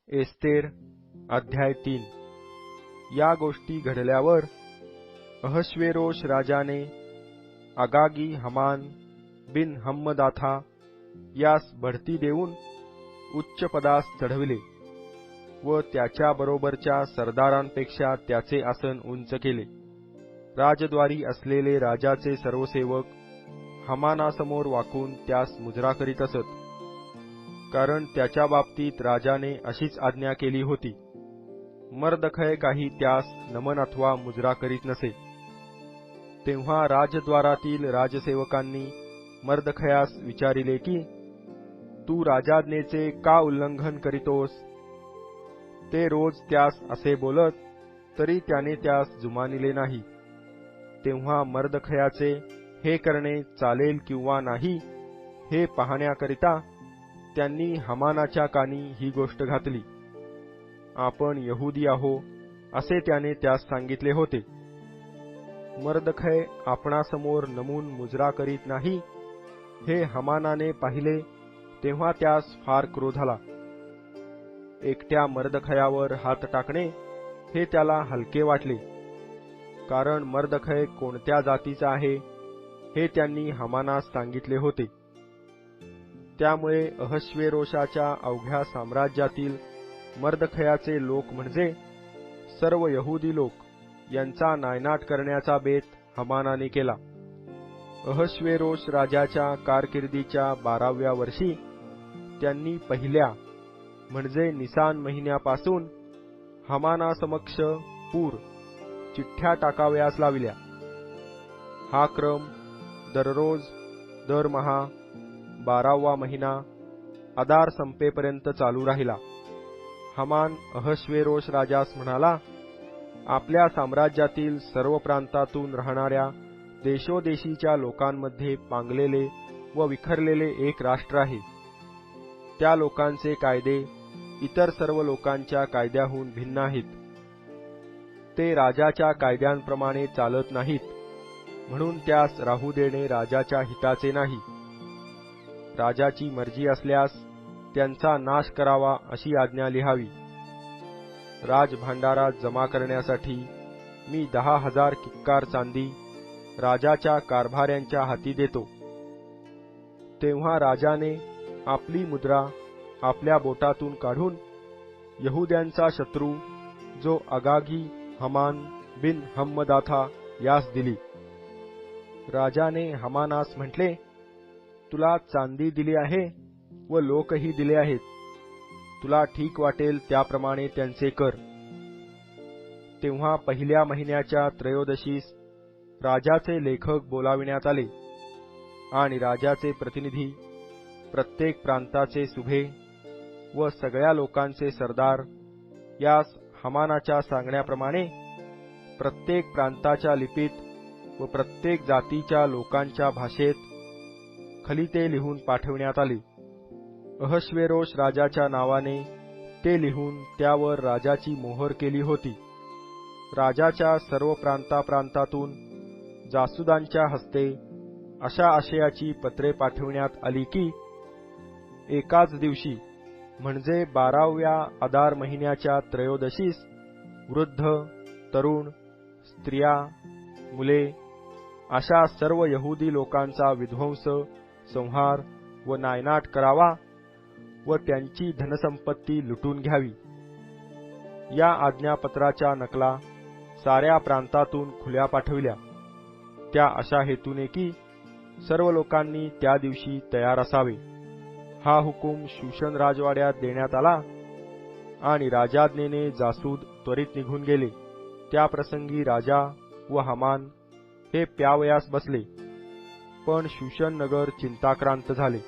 Esther अध्याय 3। या गोष्टी घडल्यावर अहश्वेरोश राजाने अगागी हमान बिन हम्मदाथा यास बढती देऊन उच्च पदास चढविले व त्याच्या बरोबरच्या सरदारांपेक्षा त्याचे आसन उंच केले। राजद्वारी असलेले राजाचे सर्व सेवक हमानासमोर वाकून त्यास मुजरा करीत असत, कारण त्याच्या बाबतीत राजाने अशीच आज्ञा केली होती। मर्दखय काही त्यास नमन अथवा मुजरा करीत नसे। तेव्हा राजद्वारातील राजसेवकांनी मर्दखयास विचारिले की तू राजाज्ञेचे का उल्लंघन करीतोस? ते रोज त्यास असे बोलत, तरी त्याने त्यास जुमानिले नाही। तेव्हा मर्दखयाचे हे करणे चालेल किंवा नाही हे पाहण्याकरिता त्यांनी हमानाच्या कानी ही गोष्ट घातली। आपण यहुदी आहो असे त्याने त्यास सांगितले होते। मर्दखय आपणासमोर नमून मुजरा करीत नाही हे हमानाने पाहिले, तेव्हा त्यास फार क्रोध आला। एकट्या मर्दखयावर हात टाकणे हे त्याला हलके वाटले, कारण मर्दखय कोणत्या जातीचा आहे हे त्यांनी हमानास सांगितले होते। त्यामुळे अहश्वेरोशाच्या अवघ्या साम्राज्यातील मर्दखयाचे लोक म्हणजे सर्व यहुदी लोक यांचा नायनाट करण्याचा बेत हमानाने केला। अहश्वेरोश राजाच्या कारकिर्दीच्या 12व्या वर्षी त्यांनी पहिल्या म्हणजे निसान महिन्यापासून हमानासमक्ष पूर चिठ्ठ्या टाकावयास लाविल्या। हा क्रम दररोज दरमहा 12वा महिना अदार संपेपर्यंत चालू राहिला। हमान अहश्वेरोश राजास म्हणाला, आपल्या साम्राज्यातील सर्व प्रांतातून राहणाऱ्या देशोदेशीच्या लोकांमध्ये पांगलेले व विखरलेले एक राष्ट्र आहे। त्या लोकांचे कायदे इतर सर्व लोकांच्या कायद्याहून भिन्न आहेत। ते राजाच्या कायद्यांप्रमाणे चालत नाहीत, म्हणून त्यास राहू देणे राजाच्या हिताचे नाही। राजाची मर्जी असल्यास त्यांचा नाश करावा अशी आज्ञा लिहावी। राजभांडारात जमा करण्यासाठी मी 10,000 किक्कार चांदी राजाच्या कारभाऱ्यांच्या हाती देतो। तेव्हा राजाने आपली मुद्रा आपल्या बोटातून काढून यहुद्यांचा शत्रू जो अगागी हमान बिन हम्मदाथा यास दिली। राजाने हमानास म्हटले, तुला चांदी दिली आहे व लोकही दिले आहेत, तुला ठीक वाटेल त्याप्रमाणे त्यांचे कर। तेव्हा पहिल्या महिन्याच्या त्रयोदशीस राजाचे लेखक बोलाविण्यात आले आणि राजाचे प्रतिनिधी, प्रत्येक प्रांताचे सुभे व सगळ्या लोकांचे सरदार यास हमानाच्या सांगण्याप्रमाणे प्रत्येक प्रांताच्या लिपीत व प्रत्येक जातीच्या लोकांच्या भाषेत खलिते लिहून पाठविण्यात आले। अहश्वेरोश राजाच्या नावाने ते लिहून त्यावर राजाची मोहर केली होती। राजाच्या सर्व प्रांतातून जासुदांच्या हस्ते अशा आशयाची पत्रे पाठविण्यात आली की एकाच दिवशी म्हणजे 12व्या अदार महिन्याच्या त्रयोदशीस वृद्ध, तरुण, स्त्रिया, मुले अशा सर्व यहुदी लोकांचा विध्वंस, संहार व नायनाट करावा व त्यांची धनसंपत्ती लुटून घ्यावी। या आज्ञापत्राच्या नकला साऱ्या प्रांतातून खुल्या पाठविल्या, त्या अशा हेतूने की सर्व लोकांनी त्या दिवशी तयार असावे। हा हुकूम शूशन राजवाड्यात देण्यात आला आणि राजाज्ञेने जासूद त्वरित निघून गेले। त्या प्रसंगी राजा व हमान हे प्यावयास बसले, पण शूशन नगर चिंताक्रांत झाले।